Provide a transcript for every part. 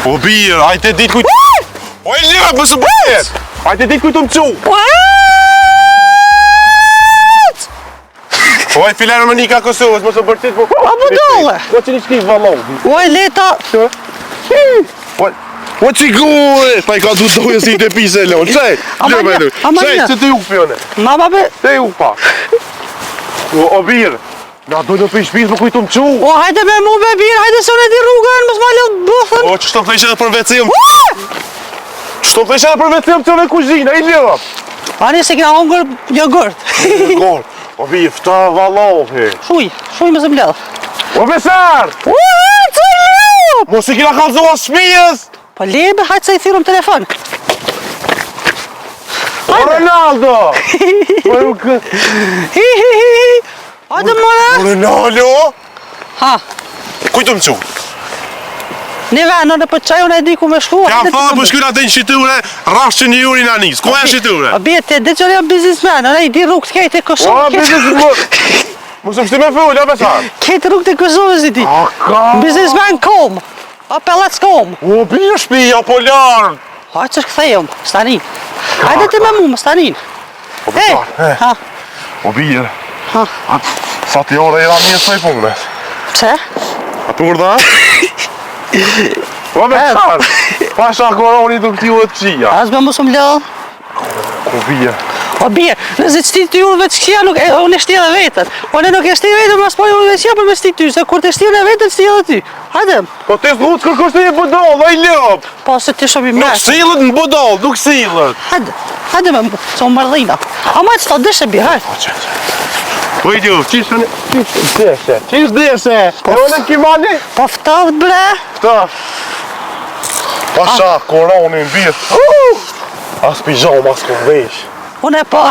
O birë, hajte ditë kujtë... O e lirë, mësë bëhet! Hajte ditë kujtë më qu! O e filerë më një ka Kosovës, mësë bërtit po... A më dole! O që një shkivë valon! O e leta... O që gure! Pa i ka du të dojë si të pise e lonë, qaj! Qaj, që të juk pjone! Mama be... Të juk pa! O birë! Na dojnë në për shpizë më kujtu më qu! O hajde me mu be birë, hajde se unë e di rrugën, mësë ma lëllë bëthën! O që shto të ishe dhe për vecim! Shto të ishe dhe për vecim që në kuzhinë, e lëva! Ani se kina hongër jogurt. O birë, fëta valohi! Shuj mësë më lëllë. O besar! Që lëllë! Mos i kina kalzua shpijës! Po lebe, hajtë se i thyrëm telefon. O Ronaldo! Hajde mëre! O Ronaldo! Ha, Kujtu më qu? një venë në për qaj, unë e di ku me shku. Jam fa për shkyra të një shqiture, rrasë që një juri në anis. Ku e shqiture? A bje, te dhe që jam biznismen, unë e di rrugë të kejtë e Kosovë. O, biznismen! Mos më shtime full, o besar! Kejtë rrugë të Kosovës i di. A ka? Biznismen kom. A pellets kom. O, bje shpija, po lartë! Hajtë që shkëthejëm, stanin. Hajde të me mu, më stanin. O besar, Ha, o bje. ha. Sa të jore e ra mjë së i punës. Pse? A të urda? O besar! Pasha koroni të këti u e të qia. As me musë më lëllë. O bje. O bje, nëse të shti të jurëve të shkia, unë e shti edhe vetën. Unë nuk e shti vetën, mas po unë e shtia për me shti ty, se kur të shti unë e vetën, shti edhe ty. Hajde. Po të s'lutë kërkës të një budol, dhe i lëp! Po se ti shumë i Nuk mërë. silët në budol, nuk silët! Hajde me mu, që më mërdhina. A ma e të deshe bi, hajde. Po i djuf, qishë deshe? Qishë deshe? E unë në kimani? Po ftavë bre. Këta. Pasha, koroni në bitë. As pijama, as kom vesh. Unë e pa.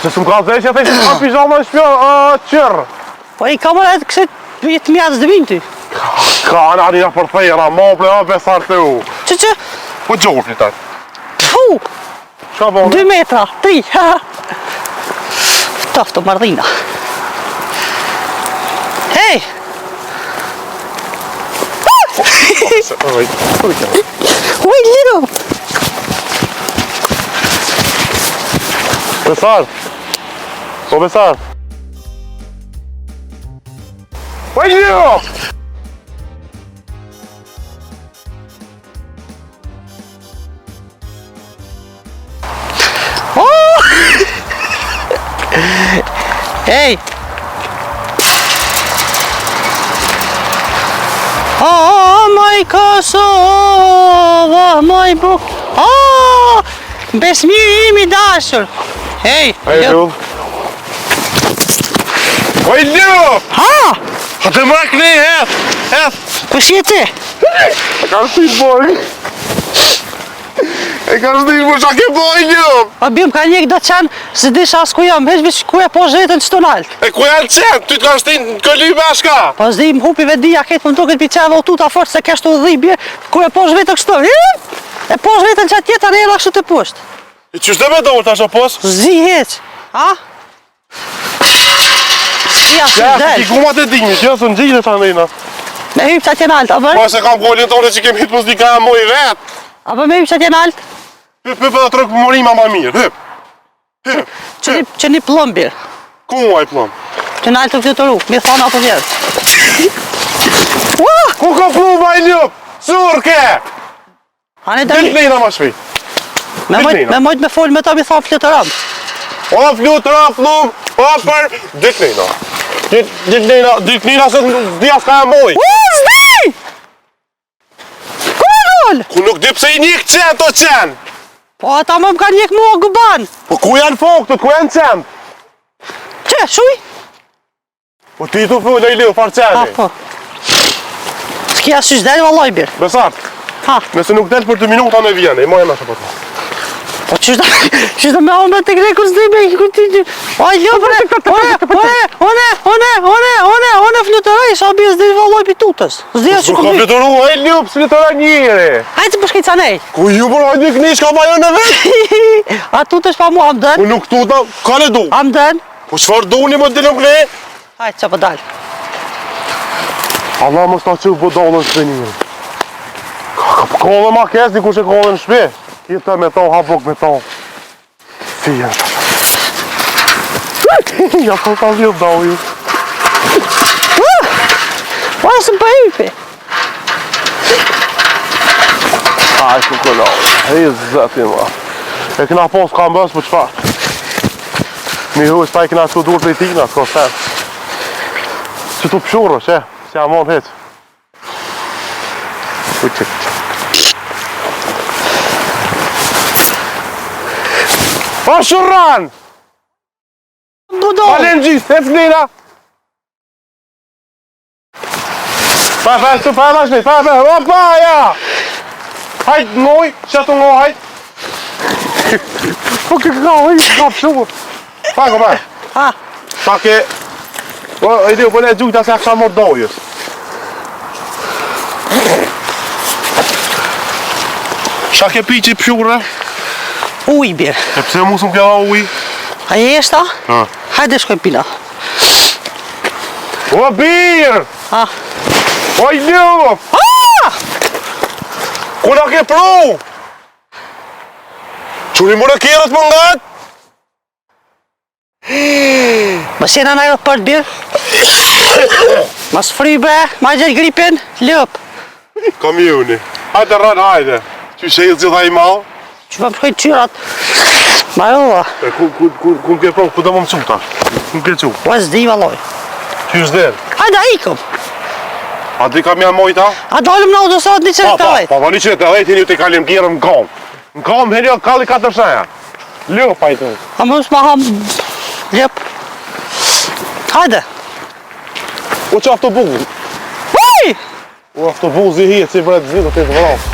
Se s'm ka vesh, e thejsh as pijama në shpjo, qërë. Po i kamër e të kësit jetë mjatës dhe vinë ty. Ka në anina për thejra, moble, a besar të u. Që? Po gjofë një tatë. Fu, Qa bënë? 2 metra, 3. Ftafë të mërdhina. Hej! Oj, lido! Besar. Po besar. Oj, lido! Hej! Moj Kosova, moj buk... Besmiri imi dashur! Hej! Hej, Lull. Oj, Lull! Ha! Ha të mrak ne, heth! Po shi e ti? E ka shtit boj! E ka shtit boj, qa ke boj, Lull! A bim ka njek do qanë, se disha as ku jam, veç veç ku e po zhetën që të naltë. E ku janë qenë? Ty t'ka shtin në këlly bashka! Po zdi më hupi vedia ketë më duket pi qeve o tuta fort se keshtu dhibje, ku e po zhetën kështu. E po zhetën që atjetë anë e la kështu të poshtë. E qështë dhe me dojë tash o pos? Zdi heq, ha? Ja, si Ja, del. ti gumat e dinjë, që së në gjilë të andina. Me hyp që atje naltë, a bër? Po se kam gollin tonë që kemi hitë pos di ka moj vetë. A bër me hyp që atje naltë? Hyp, hyp edhe trëk morima ma mirë, hyp. Hyp, Që një plombir. ku mua i plom? Që naltë të flutoru, mi thonë apo vjerë. Ku ka pluma i ljup? Surke! Hane të Ditë lejna ma shpi. me mojt me folë me ta mi thonë flutoram. O flutëra, plum, o për... Ditë lejna. Ditë lejna se dhja s'ka e moj. Zdi! Ku e dollë? Ku nuk di pse i njek qenë to qenë. Po ata më ka njek mua guban. Po ku janë foktët, ku janë qenë? Që, shuj? Po ti tu full e i liu, farë Ha, qeni. po. S'kja sysh delë vallaj birë. Besart, Ha, nëse nuk del për 2 minuta në vjene, i moja me shë për të. po qështë me ombë të greku s'di me i kuti... Oj, ljopëre, one fluturaj, sa bje s'di vallaj për tutës. S'di asë që Ku ka këmbi. fluturu, e ljup, s'flutura njëri. Hajtë për shkejtë canej. Ku ju për hajtë një knish ka bajo në vetë? A tutësh pa mu, am dën? Ku nuk tuta, ka në du. Am dën? Po qëfar du një më dilëm kle? Hajtë që për dalë. Allah më sta që vë dalën së njëri. Kollë ma kes, dikush e kollë në shpi. Kita me to, habuk me to. Fijen. Ja, po ka vjë dau ju. Vad som på huvudet? Aj, ku këllo. Hej, zëti ma. E këna pos ka mbës për qëfar. Mi hu, s'ta i këna që dur për i tina, s'ko sen. Që tu pëshurë, që? Si amon hit. Uqik. O shurran! Budol! Valen gjis, hec nina! Pa, opa, ja! Hajt, ngoj, që të ngoj, hajt! Po ke ka pëshurë. Pa, ko pa. Ha, Pa ke... Po, e di, po ne gjujta se a kësha mor dojës. Qa ke pi që pëshurë? uj bir. E pse mu s'm pjella uj? A jeshta? Ha. Hajde shkoj pina. O birë! Ha. O i ljuf! Ah! Kuna ke pru? Quri mu në kjerët më ngat? Mos jena në aeroport bir. Mos fry bre, ma gjerë gripin, lëp. Kamioni. Hajde rën, hajde. Që shë gjitha i malë? Që më përkoj tyrat. Ma jolla. E ku ke pru, ku da më më cu tash? Ku ke cu? O zdi valoj. Që shder? Hajde ikëm. A di kam janë mojta? A dalëm në autosat një qërë të lejt. Pa, një qëtë të lejt, një të kalim kjerën në kam. Në kam, henjo kalli 4 shaja. Ljo, pa i të. A më më ham... Lëp. Hajde. O që autobus? Uj! O autobus i hitë, si vret zi, do të të vëllam.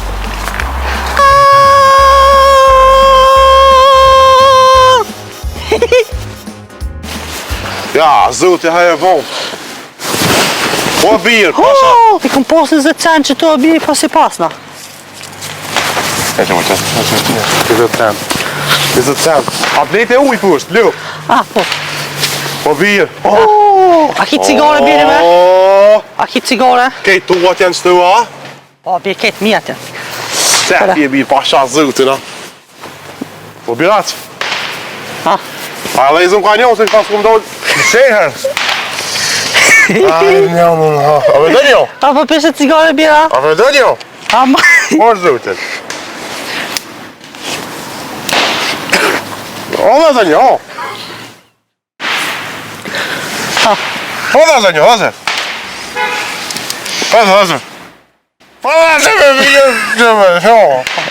Ja, zëti haje vonë. O birë, pasha. I kom posë 20 cent që to bje pas i pasna. E që më qëtë, 20 cent. 20 cent. A blete uj pusht, ljo. Ah, po. O birë. A ki cigare bjeri me? A ki cigare? Kejt tuat janë qëtu, a? Po, bje ketë mjetë. Se ti e birë, pasha zëti, na. O birat. Ha. A lezëm ka njohë, se pas këmë dojnë. Sheher. Ai, njohë, a me dhe njohë? A po peshe cigare bjera? A me dhe njohë? A ma... Por zëtin. O dhe dhe njohë. Ha. O dhe dhe njohë, dhe zë. Po dhe zë me vijë,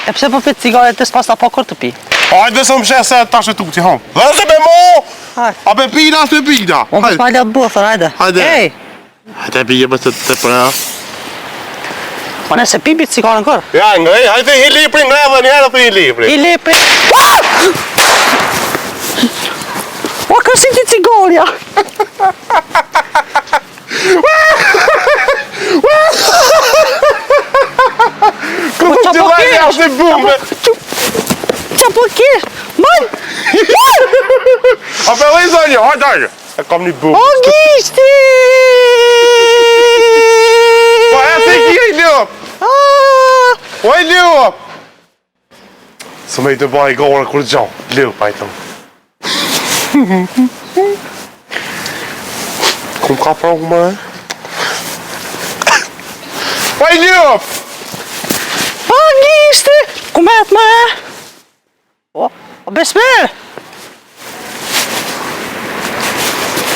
E pse po pet cigare të s'pas po kur të pi? Hajde së më shese tash e tuti, hom. Dhe zë me mo! Hajde. A be pina, s'me pina. Unë pas ma lëtë buthër, hajde. Hajde. Ej, Hajde bije me të përra. ma nëse pipi cigare në kërë. Ja, ngrej, hajde hi lipri, ngrej dhe njerë të hi lipri. I lepi... O, kësi ti cigarja! Këmë të gjithaj një ashtë i bume. Qa po kish? Man! A pe lejza një, hajde. E kam një bume. O, gishti! Po e se kje i ljup. O i ljup. Së me i të baj gore kur gjohë. Ljup, a i tëmë. Kum ka prahu më e? O i ljup. O, gishti! Kumet me? O, besmer!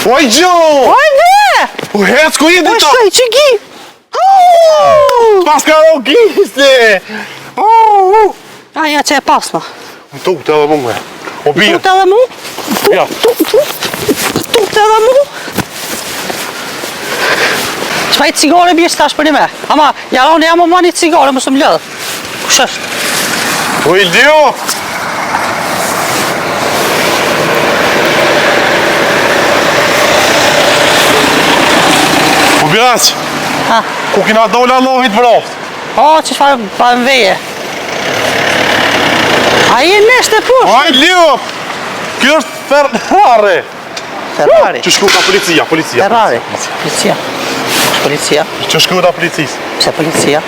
O i gjohë. Hajde! O hec, ku i O, di ta? shtaj, që gi! Pas ka o gishti. Aja që e pasna. Më tuk të edhe munge. O bia. Tuk të edhe mu? Ja. Tuk të edhe mu? Qfaj cigare bje s'tash për një me? Ama, jarone jam o ma një cigare, më së më lëdhë. Kush është? O i ljup. O biac. Ha? Ku kina dola Allahit vroft. O, që shfarë pa më veje? A i nesht e push? O i ljup. Kjo është Ferrari. Ferrari. Që shku ka policia, policia. Ferrari. Policia. Policia. Që shku ka policis. Pse policia?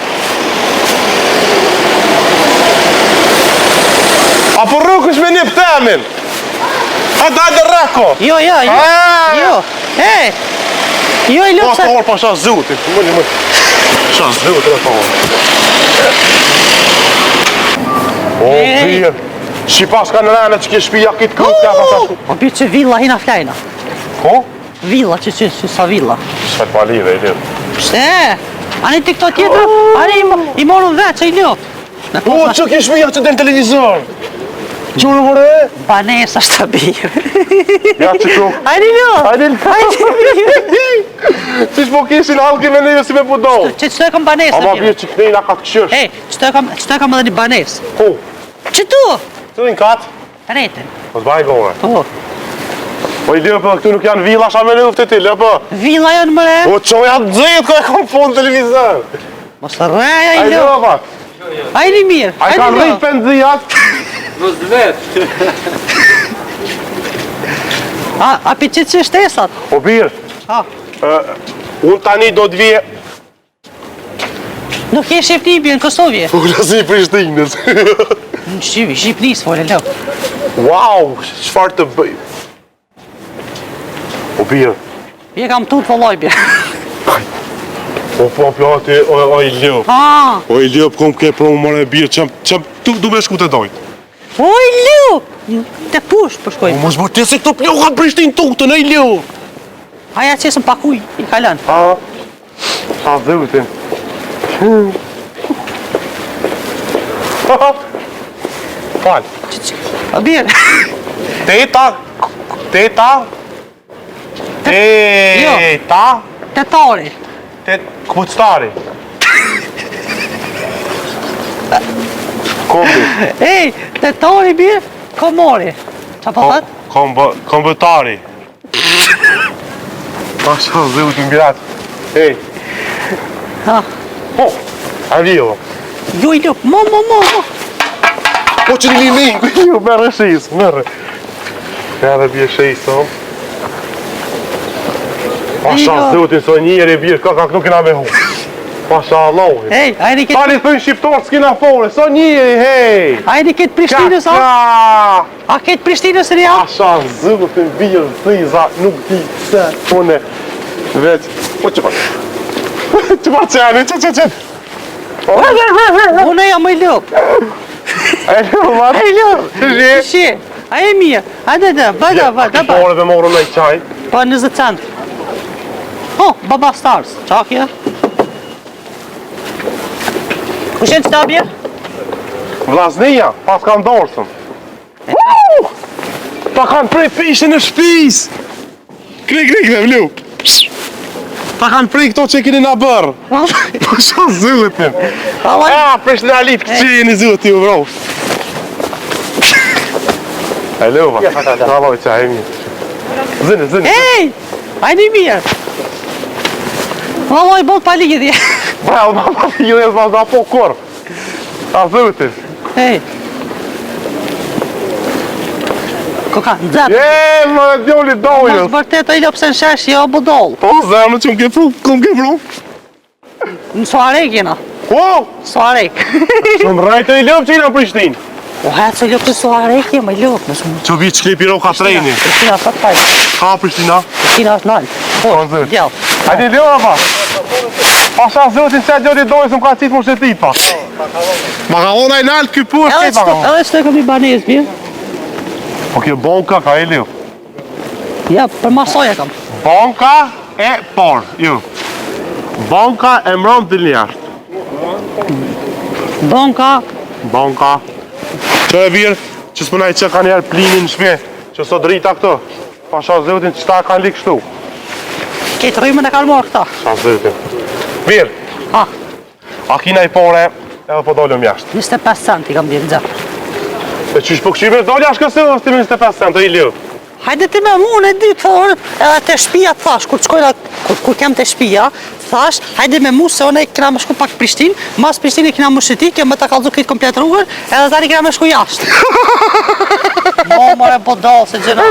temin! Hajde, hajde, reko! Jo. Jo. Ej! Jo, i Po, lopë të orë, pa shas zutin. Mëni. Shas zutin, e pa orë. O, birë. Shqipas ka në rene që ke shpija kitë kërë ka sa shku. O, birë që villa hina flajna. Po? Villa, që sa villa. Shfet palive, i lirë. Pse? Ani të këto tjetër, ani i morën vetë që i lopë. O, që ke shpija që den televizor? Qurë vore? Banesa është të birë. Ja që tu. Ajde lopë. Hajde Qish po kishin halki me nejo si me budol. Që të kam banesa Ama birë. bje që knejna ka të këshysh. Ej, që të kam edhe një banesë. Ku? Që tu? Të din katë? Reten. Po s'baj gove. Po. Po i lirë për këtu nuk janë villa sha me luftë ti, lëpë. Villa janë mëre. Po që janë dzejt ka e kom fund televizor. Mos të rreja i A i lopë. lirë pak. Ajde mirë. A i kanë rrit për nëzijat. Mos vet. A për që shtesat? O birë, Ha. unë tani do të vje. Nuk je Shqipni në Kosovje. Po kësi Prishtinës. Në Shqipnis, fole, lopë. Wow, qëfar të bëj. O birë, Je kam tutë vëlloj bje. o pjati, o i lëp. Ha. O i lëp, kom ke pro më mërë e birë, që du me shku të dojtë. Oj, lu! Te push, po shkoj. Mos më të se këto ploha Prishtinë tutën, e i lëp. Aja që esëm pakuj, i kalan. Ha, sa dhëvëtin. Falë. A birë. Teta. Tetari. Këpuctari. Kombi. Ej, tetari birë, komori. Qa po thët? Kombëtari. Pasha zëvët në gratë. Ej, Ha. po, avio. Jo i lupë, mo. Po që një limin, ju merë shisë, merë. Merë bje shisë, o. Pasha zëvët në së njëri bje, ka nuk kena me hu. Pasha Allahin. Ej, ajde këtë... Tani thënë shqiptarë s'kina fore, së njëri, hej. Ajde këtë Prishtinës, a? A këtë Prishtinës në ja? Pasha zëvët në bje, thëjza, nuk di se, une, veç, po që parë. Që parë që janë, që. Unë e jam i lupë. E lëmë, marë. E lupë. Që Shi, a e mirë. Ajde, bada. Fore me morë me qaj. Po 20 cent. Oh, Baba Stars. Qa kje? Kushen që ta bjerë? Vllaznia, pas kanë dorësëm. Ta kanë prej pishin në shpis. Krik, dhe vlu. Ta kanë prej këto që keni na bërë. Po sha zëtin. Prish në alit, që jeni zëti u vro. E luva. Haloj që e mirë. Zëni. Ej, ajde mirë. Valloj, bot pa lidhje. Bravo, mama, ju e zma po kur. Ta zëtin. Ej. Koka, nëzat. Më djoli Mos dojës. vërtet e lopë se në shesh, jo budol. Po zemë që më ke pru, Në Suarek jena. Po, Suarek. shumë rajtë e lëpë që i në Prishtinë. O hecë e lopë të Suarek jem, e lopë. Që vi që klipi ro ka trejni. Pristina sa të fajtë. Ka Prishtina? Pristina është nalë. Po, në zërë. Gjellë. Hajde lëra pa. Pasha zëtin se gjodi dojës më ka qitë më shetit pa. Ma ka ona i nalë këj pur, Edhe shkejt ma ka ona. që të kam i banez, bje. Po kjo bonka ka e liu. Ja, për masoja kam. Bonka e por, ju. Bonka e mron të njashtë. Bonka. Që e virë, që s'pënaj që ka njerë plinin në shpje, që sot drita këto. Pasha zëtin që ta kanë likë shtu. Ketë rrimën e kanë morë këta. Pasha zëtin. Virë, Ha, a kina i pore edhe po dollëm jashtë. 25 cent i kam bjerë në gjahë. E qysh po këshime dollë ashtë kësë dhe 25 cent, e i liu. Hajde ti me mu në dytë forë, edhe të shpia thash, kur qkojna, kur kem të shpia, thash, hajde me mu se one kena më shku pak Prishtin, mas Prishtin kena më shëti, kem me të kalzu këtë komplet rrugën, edhe tani kena më shku jashtë. More po dalë se gjëna.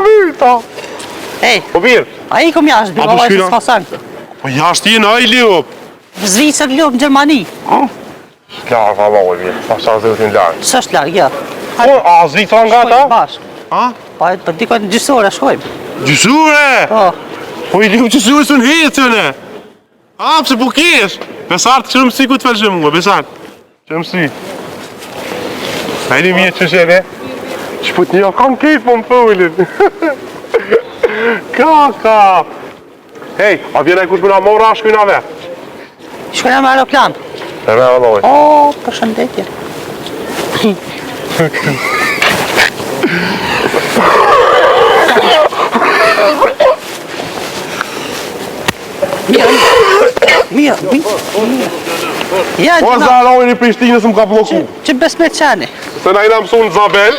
Ej, Po virë, a i kom jashtë, A, po bërë shkyna? se s'ka sankë. po jashtë jenë, a i liu. Zvicër lëpë në Gjermani, Larë, valoj, virë, pasha zëtin larë. së është largë, ja. Po, a zvitra nga ta? Bashkë. Ha? Pa, për dikoj në gjysore shkojmë. Gjysure! Po. Po i liu gjysure së në hecëne! A, pëse po kesh? Besart, që mësi ku të felshëm mua, besart. Që mësi. Hajni mirë që shene. Që put një kanë kejt po më pëllin. Ka. Hej, a vjene kush më na mora shkujna ve? Shkojna me aeroplan. E me vëlloj. O, përshëndetje. Mirë. Ja, Po gjuna, zalojnë i Prishtinës më ka bloku. që besmet qani. Se na i na mësu në Zabel.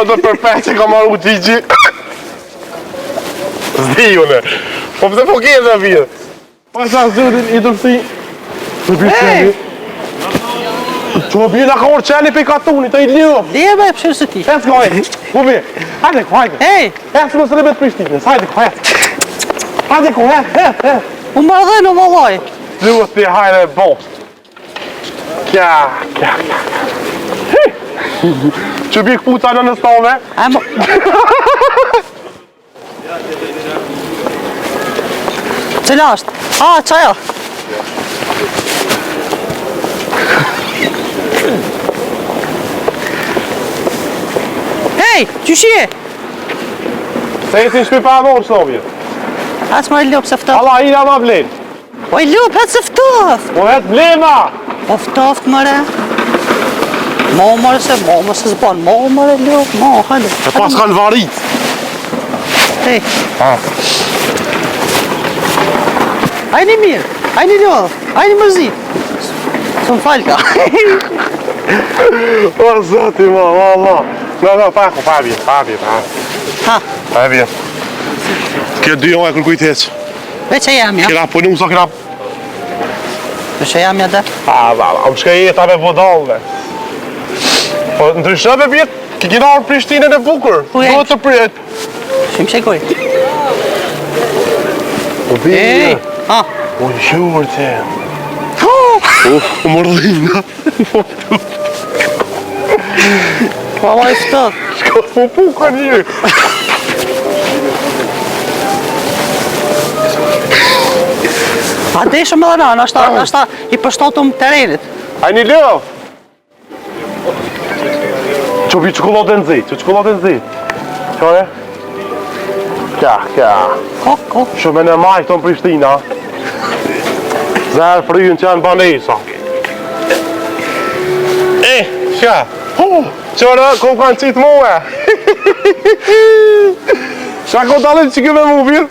Do përpec që ka marru Gjigji. Zdijune. Po pëse po kesh e vjetë? Pa sa zërin i dërësi. Të bërë qeni. Që më bërë nga ka orë qeni pe katuni, të i ljëp. Dhe me pëshirë së ti. Ecë ka e. Ku bërë? Hajde ko, hajde. Ej, Ecë më së rebet Prishtinës, hajde ko, ecë. Hajde ko, ecë. u më dhe në vëlloj. Luët të hajde e bost. Kja. Që bërë këpuca në stove? A më... Cëla është? A, qaja. Hej, qyshie? Se e si në shpi pa amorë së As më e lëpë se ftoft. Allah, i nga ma blenë. O i lëpë, hetë se ftoft. Po hetë blema. Po ftoft mëre. Mëre se zbanë. Mëre lëpë, hajde. E pas kanë varit. Hej, Ha. hajni mirë, hajni lëpë, hajni mërzit. Së më falka. O, zoti ma, Allah. No, pa vjen. Ha, Pa vjen. Kjo 2 oj kërkuj të heqë. veç e jam ja. Kena punu sa kena... Veç e jam ja dhe. Më shka jetave vodalve. Po ndryshove vjetë, ki kena orë Prishtinën e bukur. Ku e? Do të prijet. Shim shekoj. Po bje. Ej, ha. Po gjurë të. Më mërdhina. Valla i ftoft. Shka po puka një. A deshëm edhe nana, është i përshtatëm terenit. Hajni lëv. Që bi qokolate në zejt, Qa e? Kja. Ko. Shumë në majtë të në Prishtina. Zërë fryën që janë banesa. Qa? Qërë, ko kanë qitë muë. Qa ko dalit që këve mu birë?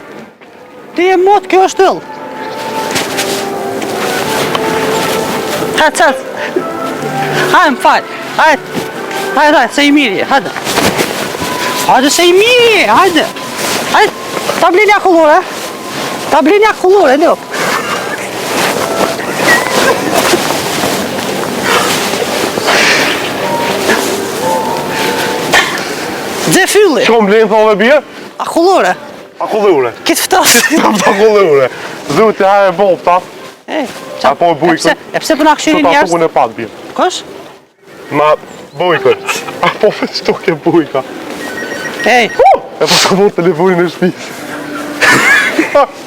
Ti e motë, kjo është tëllë. Hajtë, hajtë më falë, hajtë, se i mirje, hajtë. Hajtë, se i mirje, hajtë. Tablinja kullore, lëpë. Dze fylli, Që më blenë thove bje? a kullore, A kullure? kitë ftoft. Ta kullure. Zuti ha e boftat. E Apo bujkën. E pse përna këshyri Që ta njerës? tukën e pat bje. Kësh? Ma bujkën. Apo veç tuke bujka. Ej, E pas ka mund telefonin e shpis.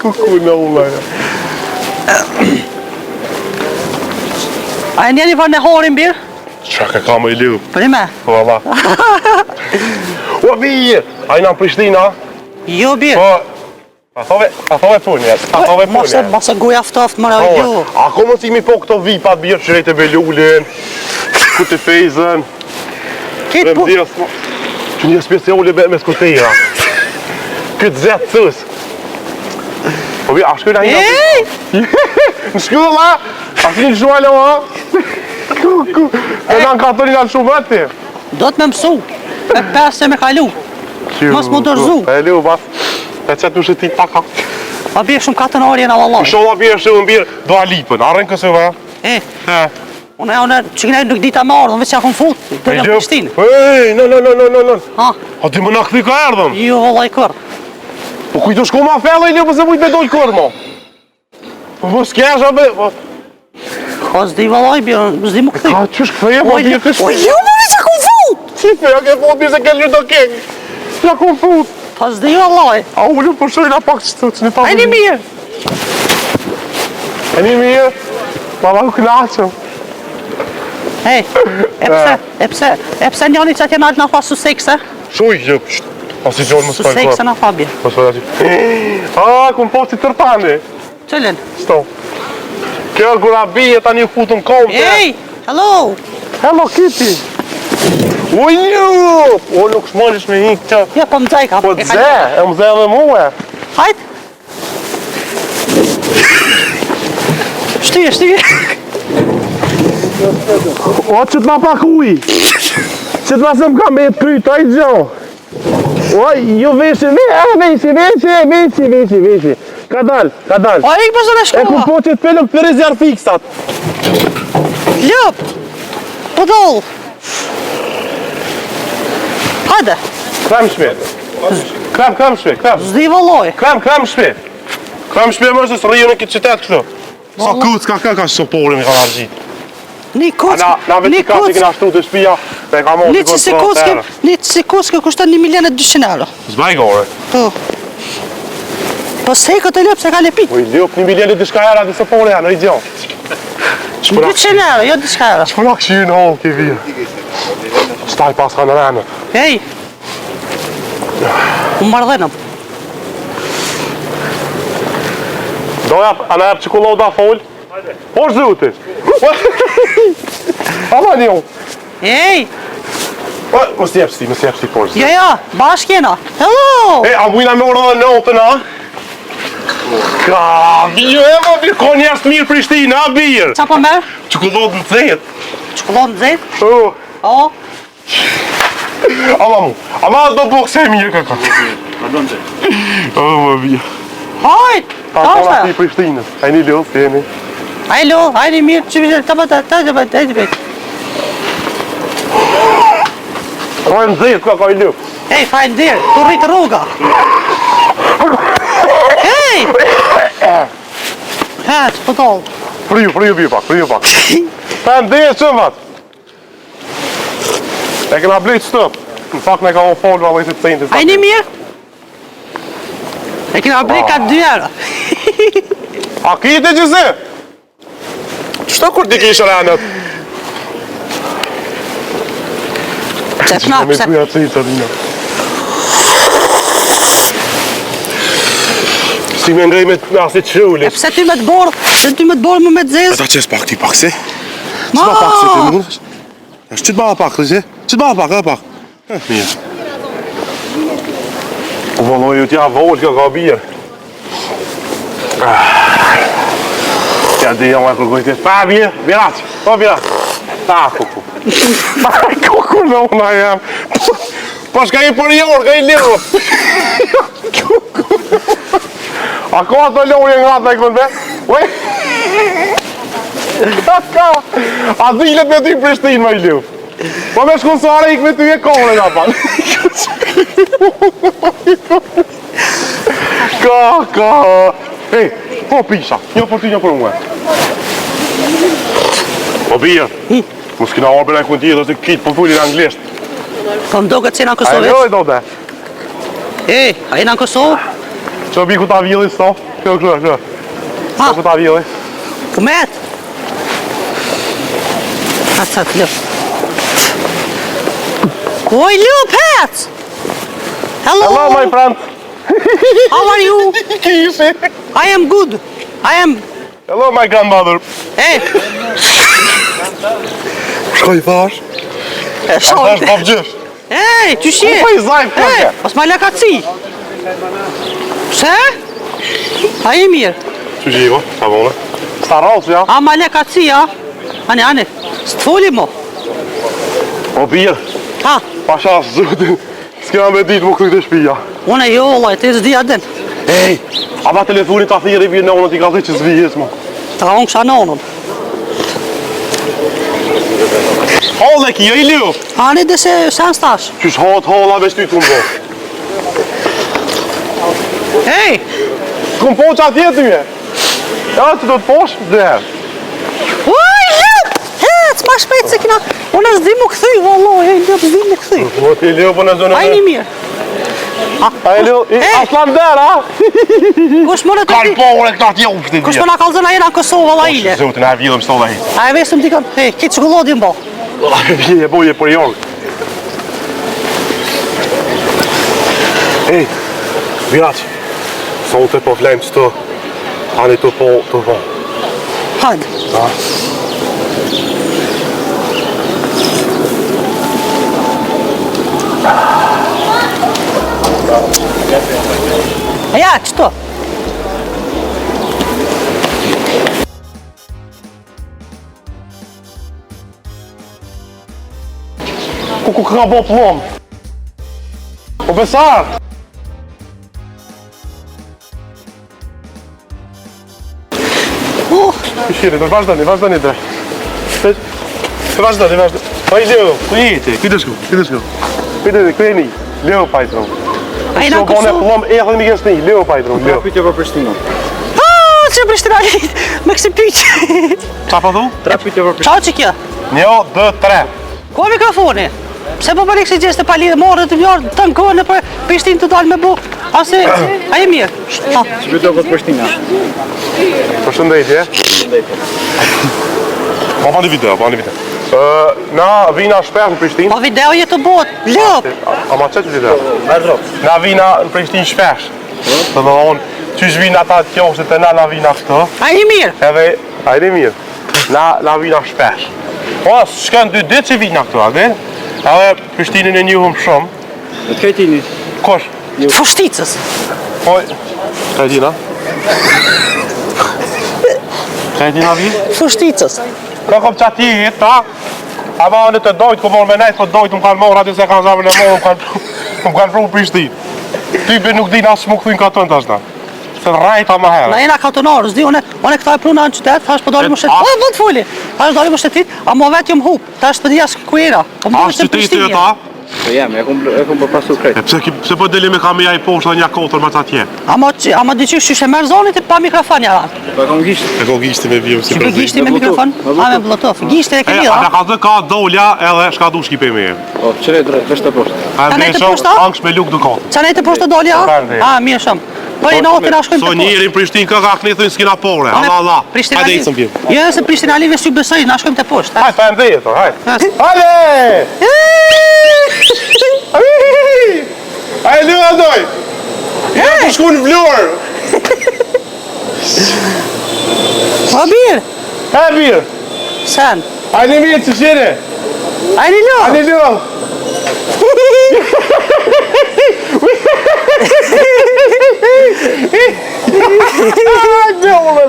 Kuku në ullaja. a e njeni për në horin birë? Qa ka ka më i liu? Për i me? Valla. O bije! A i në Prishtina? Jo birë. Po... A thove punje. Mos e guja ftoft mëra ju. Ako mos imi po këto vipat bjerë që rejtë e belullin, ku të fejzën, Kitë pu... që një speciale me skutera. Këtë zetë cës. Po bje, a shkujna një... Ej! Në shkullë la! A si një shuale ma? E në në katërin në shumë vëti. Do të me mësu. Me pesë se me kalu. Mos mu dërzu. E liu, bas. E qëtë në shëti paka. A bje shumë katën orje në vallaj. Sholla bjerë shumë në bjerë do alipën. Arën kësë va? E, He. unë që këne nuk dita me ardhën, veç që akon fut. Të në Prishtinë. Ej, në. Ha, A ti më në këthi ka erdhëm? ju vallaj kërë. Po kujto shko ma fellë i liu pëse mujtë me dojë kërë mo. Po s'kesh a be... Ka zdi vallaj, zdi mu këthi. Ka qësh këtheje, po Oj, bjerë kësh... ju më veç ako qipe, ja ke fut se ke lirë do keng. Ja ku fut. Po s'di vallaj. A ullu për shojna pak që të në famë. Hajni mirë. Hajni mirë. Mama u knaqëm. Hej, e pse njani që atje nalë në fa su sekse? Shuj, gjë. Asi gjonë më Su sekse në fa bje. Kum po si tërpani. Qëllin? Sto. Kjo gura bije tani u futën kom të. Ej, hello. Hello Kitty. Uju! O, nuk shmonish me hik që. Ja, po më dzaj ka. Po dze, e më dze edhe muhe. Hajt. Shtyje. O, që t'ma pak uj. Që t'ma se më ka me të pyta i gjo. Oj, ju veshi. Ka dal. O, ik përse në E ku shkolla. po që t'pelëm për rezjar fiksat. Ljup. Po dollë. Hajde. Krem shpet. Krem shpet. Zdi vallaj. Krem shpet. Krem shpet më është së riju në këtë qytet kështu. Sa kuc ka soporin ka argjit. Një kuc. Na vetë ka që këna shtu të shpia. Dhe ka mos Një që kucke kushton 1.200.000 euro. Zbaj gore. Po. Po se këtë lëp se ka lepit. Po i ljup 1.000.000 diçka era dhe sopore janë, i gjo. 200 euro, jo diçka euro. Shpëra këshirë në holë ki vijë. Staj pas ka në rënë. Hej. Unë mardhenëm. Doja, a në jep qikollada folë? Po shzuti. Ama një. Hej. Më s'jep shti, po shzuti. Jo, bashkë jena. Hello. E, a mujna me orë dhe nëllë të na? Ka, biju e më biju, ka njështë mirë Prishtinë, a birë? Qa po merë? Qikollada në zetë. Qëkullon në zetë? O. Ama do bëhë se mirë këka. O, më biju. Hajt. Ta kona ti Prishtinës, a një lëllë, si jeni. Hajlo, hajni mirë, që vishë, të bëtë. Ka në zetë, ka i lëllë. Hej, fajnë dirë, të rritë rruga. Hej! Hetë, po dollë. Friju pak. Ta në dhe qëmbat. E këna blejt stëp. Në fakt ne ka o folë va vajtë të cejnë. Hajni mirë? E kina bleka 2 euro. A ki të gjëse? Qështo kur ti kishë rënët? Se pna, Me kuja cejtë të dhina. Si me ngrej me asit qëllit. pse ty me të borë, më me të zezë? Ta qes pak ti pak se? Ma! Qëtë ba pak se ti mund? Qëtë ba pak, dhe Qëtë ba pak, Mirë. U vëlloj ju t'ja volë që ka birë. Tja di jam e kërgoj të pa birë, birat, Ta kuku. Kuku në una jam. Pa shka i për jorë, ka i lirë. A ka ato lojë nga të e këndë? Ka. A dhilët me ty i Prishtinë ma i lirë. Po me shkun sare ik me ty e kone nga pan. Ka. Hej, po pisha. Një për ty, një për mua. Po bia. Mos kina orbën e kënë tjetër se kitë po fullin anglisht. Po më doke të cena në A Kosovë. e do dhe. Ej, a jena në Kosovë? Që bi ku ta vjeli s'to? Kjo. Ha, Ku ta vjeli? këmet. Atë të lëp. Oj, lëp, hec! Hello my friend. How are you? Kisi. I am good. Hello my grandmother. Ej, Shko i thash? e A thash shote. pap gjësh. Ej, ty shje. Po i zajmë Ej, përke. pas ma lakaci. Pse? A i mirë. Që gjivo, sa vone. Sta rallë që ja. A ma lakaci, a? Ane, së të foli mo. O birë. Ha, Pasha zëtë. S'kena me ditë më këtë të shpija. une jo, laj, të zdi aden. Ej, a ba telefonit ta thiri bjerë në unë t'i ka dhe që zvijes mo. Ta unë kësha nonën. Hallë e ki, e i liu. Ane dhe se sen stash. Qysh halla veç ty të më bo. Ej, Këm po që atje ty e. Ja, që do të posh, dhe. uj, ljup! Hec, ma shpejt se kina Unë s'di mu këthy, valloj, e s'di mu këthy. Po ti leo po në zonën. Ajni mirë. Ai leo, aslan der, ha? Kush më në të Kan ti? po ore këta të jopshtin. Kush më në kalzën ajera në Kosovë, valla ile. Zotin, a vjedhëm stolla hi. A e vesëm t'i kam, kitë çikollodin bo. Je boje për jorë. Ej, vjaç, solte po flejmë që të, ani të po të po. Hajde. Ha? Ja, qëto? Ku ka bo plom? O besar! Shire, të vazhdani dhe. Të vazhdani. Pa i leo, ku jeti? Kujtë shku. Ku jeni? Leo pajtron. A i në Që bone Kosovë? plom, e dhe mi gjesni, leo pajtron, leo. Pyetje për Prishtinën. Që Prishtina me kësi pyqë. Qa pa thu? 3 pyetje për Qa që kjo? 1, 2, 3. Ko mikrofoni? Pse po bëri kësi gjeste pa lidhe, morë të vjarë të në kohën e për Prishtinë të dalë me bu. Ase, a e mirë? Ha. Pyetje për Prishtinën. Përshëndetje. Po pa një video. Na vina shpesh në Prishtinë. Po video jetë të botë, lëp. Ama qëtë video? Na vina në Prishtinë shpesh. Të dhe onë, qysh vina ta të kjoshtet e na vina këto. A e mirë? Edhe, ajde mirë. Na vina shpesh. Po, shkën 2 ditë që vina këto, a dhe? Edhe Prishtinën e njuhëm shumë. Në të kajtini. Kosh? Fushticës. Po, kajtina? Kajtina vi? Fushticës. Ka kom qatë jetë, ta? Ama në të dojtë, ku morë me nejtë, po dojtë më kanë morë, aty se kanë zamën e morë, më kanë pru Prishtinë. Ty be nuk din asë më këthujnë ka tënë të ashta. Se rajta më herë. Na jena kantonar, s'di, une këta e pruna në qytet, thash po dalim më shtetit. Po, vëtë foli. Thash dalim më shtetit, a mo vetë jom hup. Thash për dhja ku era. Po më Ashtë qyteti e ta? Po jam, e kom për pasu krejt. Pse po deli me kamija i poshtë dhe një kotër më të atje? Ama dyqysh që me zonit e pa mikrofon ja ratë. Po kom gisht. E ko gishti me vjëm si Që për gishti me Me mikrofon? Bluetooth. A me Bluetooth. Gishti e ke E, lidha. a ka dhe ka dolja edhe shka du shkipe me e. Po, qëre drejt të poshtë. A Ka me nejtë shumë, poshta? angsh me luk du ka. Qa nejtë poshtë të dolja? Po, A, mirë shumë. Po i natë na shkojmë So të poshtë. njëri në Prishtinë ka këni thujnë s'kina pore. Allah. Prishtina Hajde Live. i sëm pjetë. Jo, se Prishtina Live s'ju besoj, na shkojmë të poshtë. Hajde, pa e mdheje, thor, hajde. Hajde. Hajde! Hajde, lua doj! Ja të shku në vlorë! Po birë. Ha, birë! Sen. Hajde mirë që qene! Ajni lo. Hajde lua!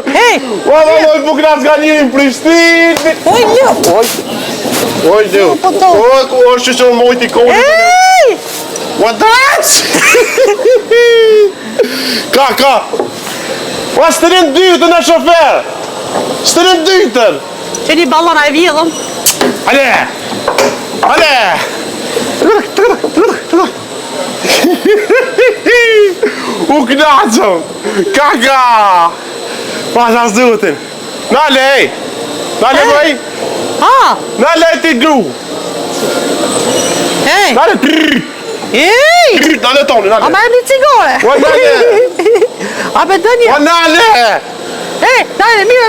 Hej. Ua, doj, po këna s'ka njëri në Prishtinë! Oj, lo. Oj, leu! Po to. O, është që në mojti koni! Ej. What that? Ka! Ua, së të rinë dytën e shofer! Së të rinë dytën! Që një ballona e vjedhëm. Ale! U knaqëm! Kaka! Pasha zutin! Nale, ej! Nale, bëj! Ha. Nale, ti gru! Ej. Nale, trrr! Ej. Trrr! Nale, toni, A nale! me një cigare. Ua, nale! A me dënje. Ua, nale! Ej, dajde, mirë.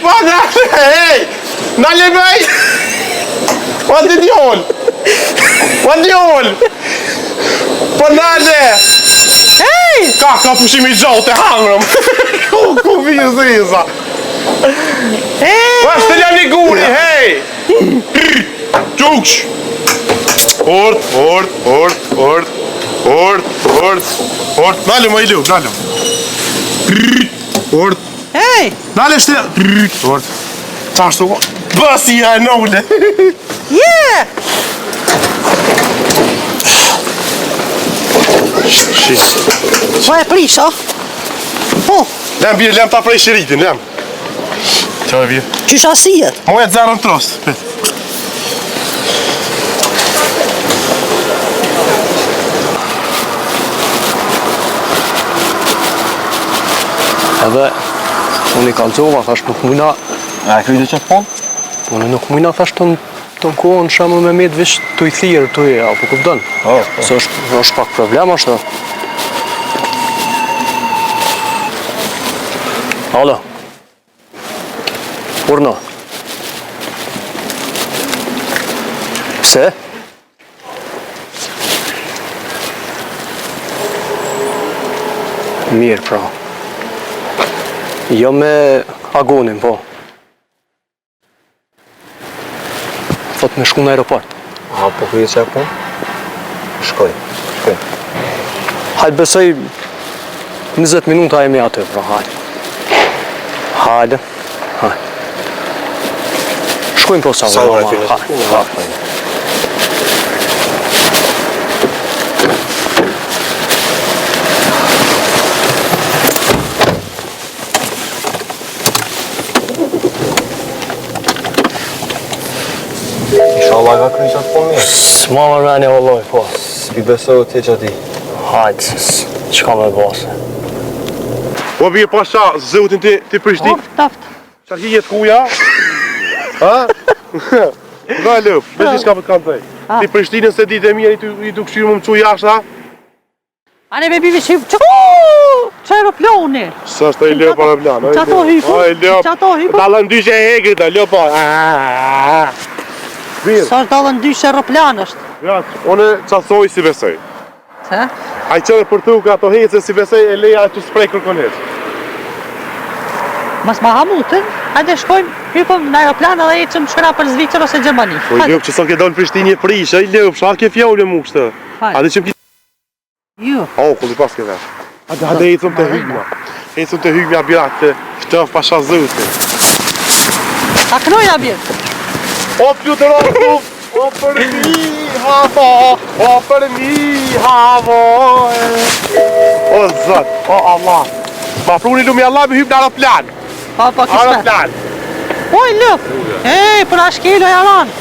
Ua, nale! Ej! Nale, bëj! Ua, ti djoll! Ua, djoll! Po, nale! Ej. Ka pushim i gjote, hangrëm! Ku vijë ziza! Ej. Ua, shtëlja një guri, hej! Quksh! Ort! Nalë, më i lu, nalë! Ort! Ej. Nalë, shtëlja! Ort! Qa shtu? Bësi ja e nole! Yeah. Po e prish, o? Po, Lem, bje, lem ta prej shiritin, lem! Qa e bje? qysh asijet? Moje të zërën trost. Edhe unë i kalzova, thash nuk mujna, A e kryjtë që të ponë? unë nuk mujna thash të Të në kohën shamu me metë vish të i thirë të e, apo kupton? Se është pak problem ashtë. Alo. Urno. Pse? Mirë pra. Jo me agonin, po. Thot me shku në aeroport. A, po ku i që po? Shkoj. Hajde besoj 20 minuta jemi aty, pra, hajde. Hajde. Shkojmë po sa Sa ora vëllama, ty në shku? hajde. Inshallah ka kry qatë po mirë. S'ma më rëni vëlloj, po. S'pi besohu ti që ti. Hajde, çka me bose. Po bje pasha, zëutin ti Prishtin? Taft. Qa hi jetë kuja? Ha? Nga lëp, besi shka për të kam thej. Ti Prishtinën se ditë e mirë i du këshirë më më qu jashtë, ha? Ane me bibi që që aeroplani. Së është e lëp aeroplan, Qa to hypu? Qa to hypu? Dalën dyshe e hegrit, a lëp Virë, Sa është dalën dysh aeroplan është. one qa thoj si besoj. Se? A i qëre për tu ka ato hecë si besoj e leja e të sprej kërkonet. Mas ma hamutin, hajde shkojmë, hypëm në aeroplan edhe ecëm shkona për Zvicër ose Gjermani. Po i lëp që sa ke dalë në Prishtinë e prish, a i lëp, sa ke fjallë mu kështë. A dhe që më Jo. O, kulli pas ke vesh. Hade ecëm të hygma. Ecëm të hygma bjak të shtëf pasha zëti. A knoja bjerë. O pjutë rrëtu, o për mi havo, o për mi havo. O zët, o Allah. Ma pruni lumi Allah me hyp në aeroplan. Pa kismet. Aeroplan. Oj, lëp. Ej, për ashkelo jaran.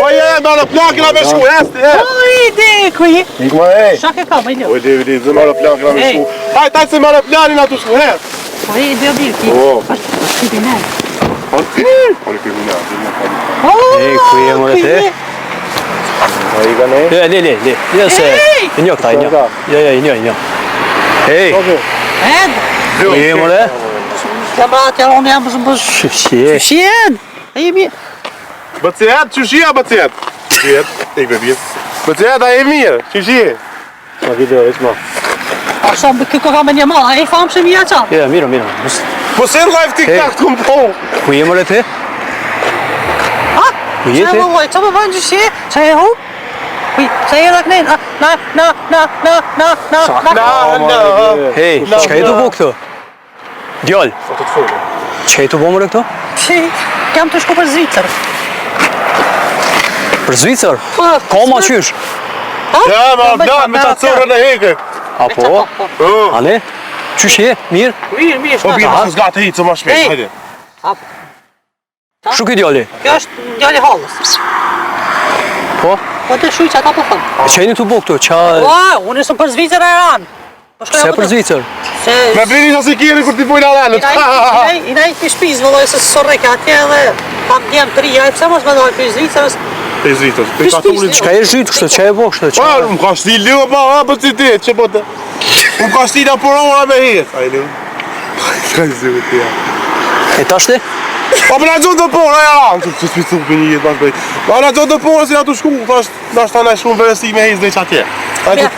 O je, në aeroplan këna me shku, esti, Oj, kuj. Ikma, ej. Shak e kam, ej, lëp. O le, zë në aeroplan këna me shku. Haj, taj se në aeroplanin atu shku, hes. Oj, dhe birë ki. O. është kriminal. O në kriminal, Ej, ku je më rete? o i ka ne. Le, se, Ej! i një këta, i një. I një. Ej, Ed, ku je më re? jam ratë jaron jam bëzëm bëzë. Shqie. Shien. E jemi. Bëcet, qëshia bëcet? Bëcet, ik be bjet. Bëcet, a e mirë, qëshia? Ma video, e qma. A shumë këko ka me një ma, e famë që mija qa. Ja, mirë. Po se në live TikTok të më po? Ku je më rete? Ha? Ku je Që e ti? vëlloj, që më bëjnë gjyshje? Që e hu? Uj, që e rak nejnë? Na. Hej, çka je të bo këto? Djall, çka je të bo më re këto? Që, kam të shku për Zvicër. Për Zvicër? Po, Ka ma qysh? Ja, ma blan me qatë cërën e heke. Apo? Ane? Qysh je? Mirë? Mirë, Po bje shkata. në zgatë hitë, së ma shpejt, Ej. hajde. Shu ki djalli? Kjo është djali halës. Po? Po të shuj që ata po thëmë. E qa jeni të bo këto? Qa... Unë esëm për Zvicër e ranë. Se për Zvicër? Se... Me blini sa si kjeri kur t'i pojnë alenët. I najtë për shpiz, vëlloj, se sorreke atje dhe kam djemë të rija, e pëse mos me dojë për Zvicërës. E zritës, për Pish, katurit. pish. Qa e zhytë kështë? Qa e bo kështë? Pa, më ka shti lëva pa, për si ti, që po të... Më ka shti nga porora me hitë. A i lëva. Ka i zivë të ja. E tashti? Po më në gjotë të porë, ja! Që s'pi thup për një jetë bashkë bëjt. Ma në gjotë të porë si nga të shku, thash, na shta në shumë verësi me hitë dhe që atje.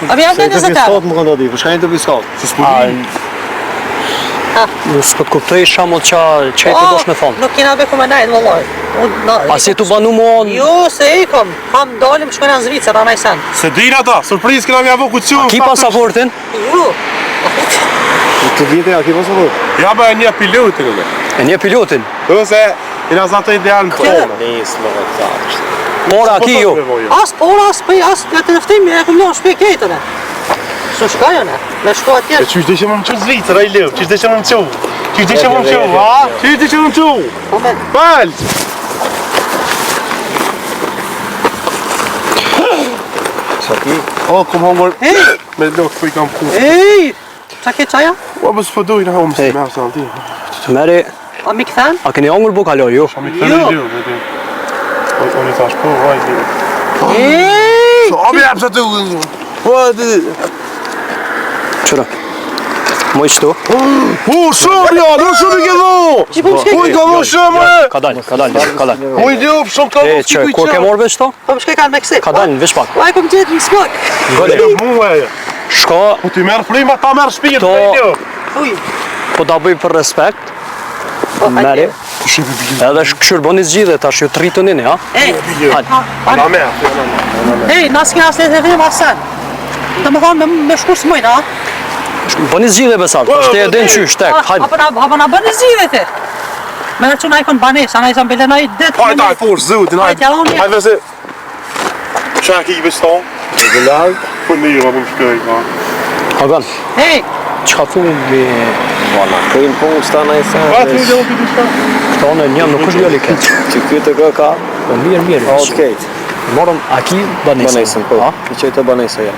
A bja të një zëtërë. Më kanë të di, përshka një të piskat. Se s'pudin. Nësë këtë kuptoj shamot qa e ti dosh me thonë. Nuk kena beku me najtë, vëlloj. A si të banu mon... Jo, se i kom. Kam dalim shkojna në Zvicër, anaj sen. Se din ata, surpriz këna mja vë ku qëmë. Ki pasaportin? Jo. Të dite, a ki pasaport? Ja ba e një pilotin edhe. E një pilotin? Do se, i na zatë e ideal në tonë. Nisë më të zatë. Ora, ki ju? As por, as për, as nga të nëftimi, e kom lonë shpe ketën e. Së shkajën e, me shko E atje. qysh dhe që më më qënë Zvicër, a i lëvë, qysh dhe që më më qënë. Qysh dhe që më më qënë, ha? Qysh dhe që më më qënë. Po me, Falë! Sa ki? O, kom hongër ej, me lëkë për i kam ku. ej, qa ke qaja? O, më s'pëdoj në homë, Hey. s'me asë në ti. Të meri, A mi këthen? a keni ongur bukaloj ju? A mi këtë në lëvë, Unë i thash po, vajti. Ej! A më jap sa tu. Po ti. Qëra? Moj qëtu? Sorry, do shumë ke dho. Që po më shkej? Oj, ka dho shumë. Ka dalë. Oj, diop, shumë ka E, që, kur ke morë veç to? Po më shkej kanë me kësi. Ka dalë, veç pak. Vaj, kom gjetë në smak. Gole, Muaj. shko, Po ti merr frima, ta merr shpirt. To- Uj. po ta bëj për respekt. Po, Meri. Edhe këshur boni zgjidhe, tash ju të rritën ini, ha? Ej, Hajde. Na merr. ej, nas kena se të vim asen. Të më thonë me shkur së mujnë, ha? Boni zgjidhe besar, tash te e din qysh tek, hajde. Apo na bëni zgjidhe ti. Me në që na i konë banes, a na i zonë bile na i ditë. Hajde, hajde, forë, zëutin, hajde. Hajde, jalon një. Hajde, vese. Qa ki i beston? Dhe larg. Po mira, po më shkoj, ka. Hagan, Ej, çka thunë me Valla, kërin punë sta në Pa, tu esen. gjallë për të shka. këto në një nuk është djali keq. Që ky të kë ka, Po mirë. okej. Morëm aki banesën. Banesën, po. Ha? I qëjtë banesa ja.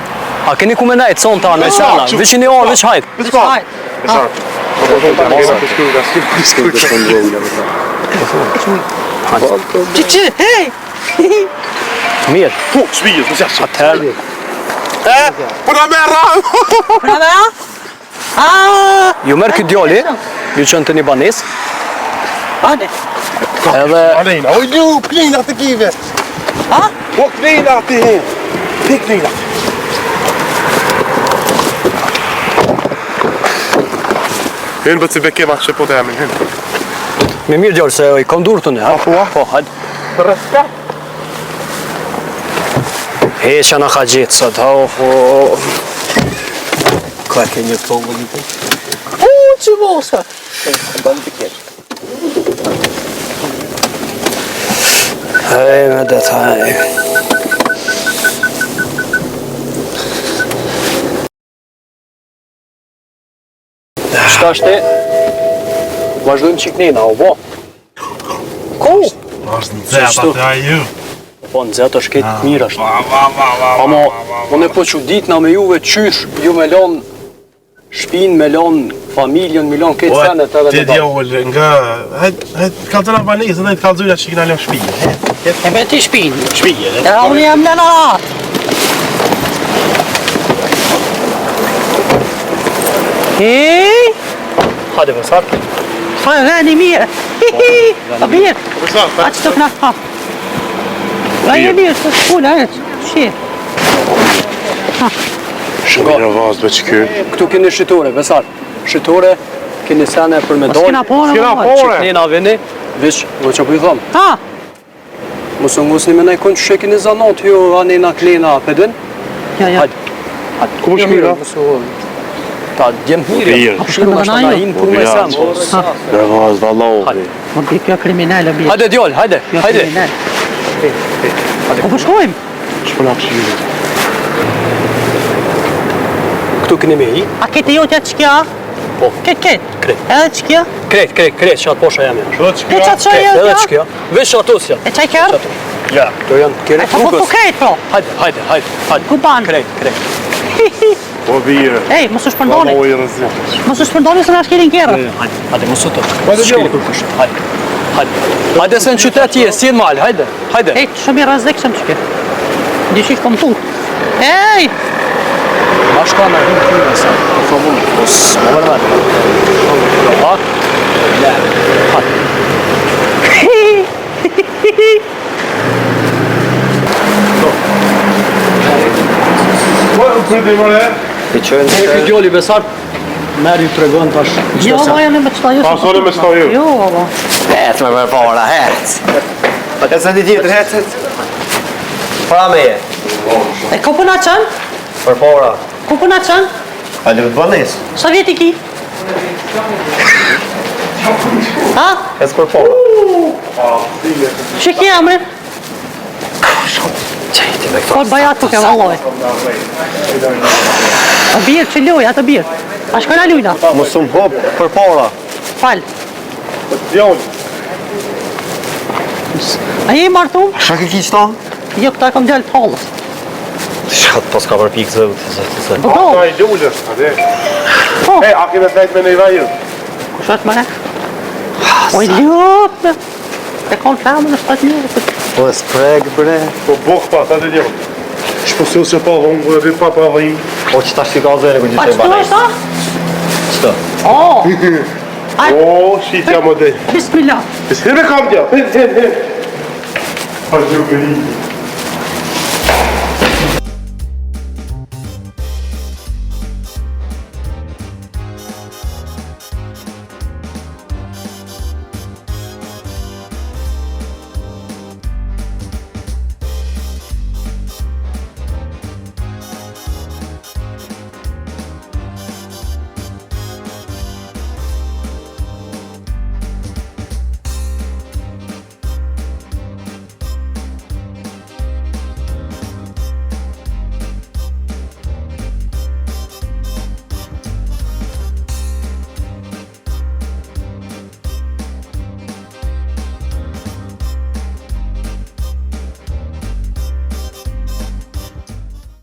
A keni ku me najt son ta në sena? Veç një orë, veç hajt. Veç ka. hajde. Besar. Po po të kena të shkuga, s'ki Shkujtë të ndrojnë. Që, hej. Mirë. Po, shpijës, më qashë. Atëherë, Po na merra. Pra me, ha? Ah, ju merr ky djali, ju çon të një banesë, Ane, edhe Alena, oj du, klina të kive. ha? Po klina të hin. Ti klina. Hin bëtë si bekema që po të jamin, hin. me mirë djali se i kam durë të ne, ha? Po, hajde. Për respekt. Heqa na ka gjetë sot, ha, Ka ke një tonë një të. Që mosa. Banë të keqë. Hej, me det, hej. Shta shte, vazhdojmë qiknina, o bo. Ko? Ashtë në zepa të aju. Po, në zetë është ketë mirë është. Amo, unë e po që ditna me juve qysh, ju me lonë shpinë, me lonë familjen, me lonë këtë senet edhe Ti me dalë. djavëll nga... Hajtë kalzëra banesë, dhe të kalzëra që kina lëm shpijë. E me ti shpinë. Shpijë, Ja, unë jam në ratë. Ej, Hajde, besar. fa e veni mirë. A mirë. A që të këna ha. A e mirë, të shkullë, a e që. Shqe. Shumë mirë vazë bëqë kërë. Këtu keni shqitore, besar. Shqitore, keni sene për me Pas kena dolë. pone, S'kena më. pone. Qiknina vini, vish, do që po i thëmë. Ha, Mosë ngusni me nejkon që keni zanot, ju anina klina pedin. ja, ja. Hajde. Ku më shmira? Ta djemë mirë. Mirë. Shkëm është Mirë. na inë për me sem. Në vazë, vallohi. Hajde. Më bërë kjo kriminale, bërë. Hajde djoll, hajde, Kjo hajde. kriminale. Ku po shkojmë? Shpëna këshirë. Këtu keni me hi. A këtë jotja që kja? Po. Këtë. Kret. Edhe që kja? Kret, që atë posha jam janë. Shdo që E kja? qatë që Kret, edhe që jotja? kjo. Vesh atos janë. E qaj kërë? Ja. To janë kere E po po trukës. këtë, pro. Hajde. Ku banë? Kret. Po birë. Ej, mos u shpëndoni. Vallohi rëzim. Mos u shpëndoni se na shkelin kjerë. Hajde, mos u të. Hajde, Shkeli djoll. kur kush. Hajde. Hajde se në qytet je, si në mal, hajde. Ej, shumë i rëzdekshëm që kërë. Dishish kom tut. Ej! Ma shka në rrimë të një sa. Po thomun, po s'mo vërmet. Ha? Le. Hajde. Po, u krydi më re? I qënë E ky djoli besar, merë ju të regon tash. Jo, vaja në me qëta ju. Pa, soni me qëta ju. Jo, va. Het me për para, het. E se di tjetër, het. Para me je. E ku përna qënë? Për para. Ku përna qënë? A le të banes? Sa vjeti ki? Ha? E së për para. Që ki amre? Qajti me këto. Kod bajat tuk e valloj. A birë, që loj, atë birë. A shkojna lujna? Mos më hop për para. Fal. Djoll. A je martum? Shka ke ki qëta? Jo, këta e kom djallë të halës. Shka të pas ka për pikë zë. Po do, Ta i ljullë. Ade. po, E, a kime fejt me nejva ju? ku shët më ne? Oj, ljupë. E konë flamë në 7 njërë. Po e spreg, bre. Po bok pa, ta të djemë. Shpo se pa hongë, dhe pa pa dhim. O, që ta shti ka zëre, ku A gjithë e qëto banaj. është ta? Qëto? O, O, shqitja më dhe. bismillah. Hebe kam tja, hebe. Pa gjë këri.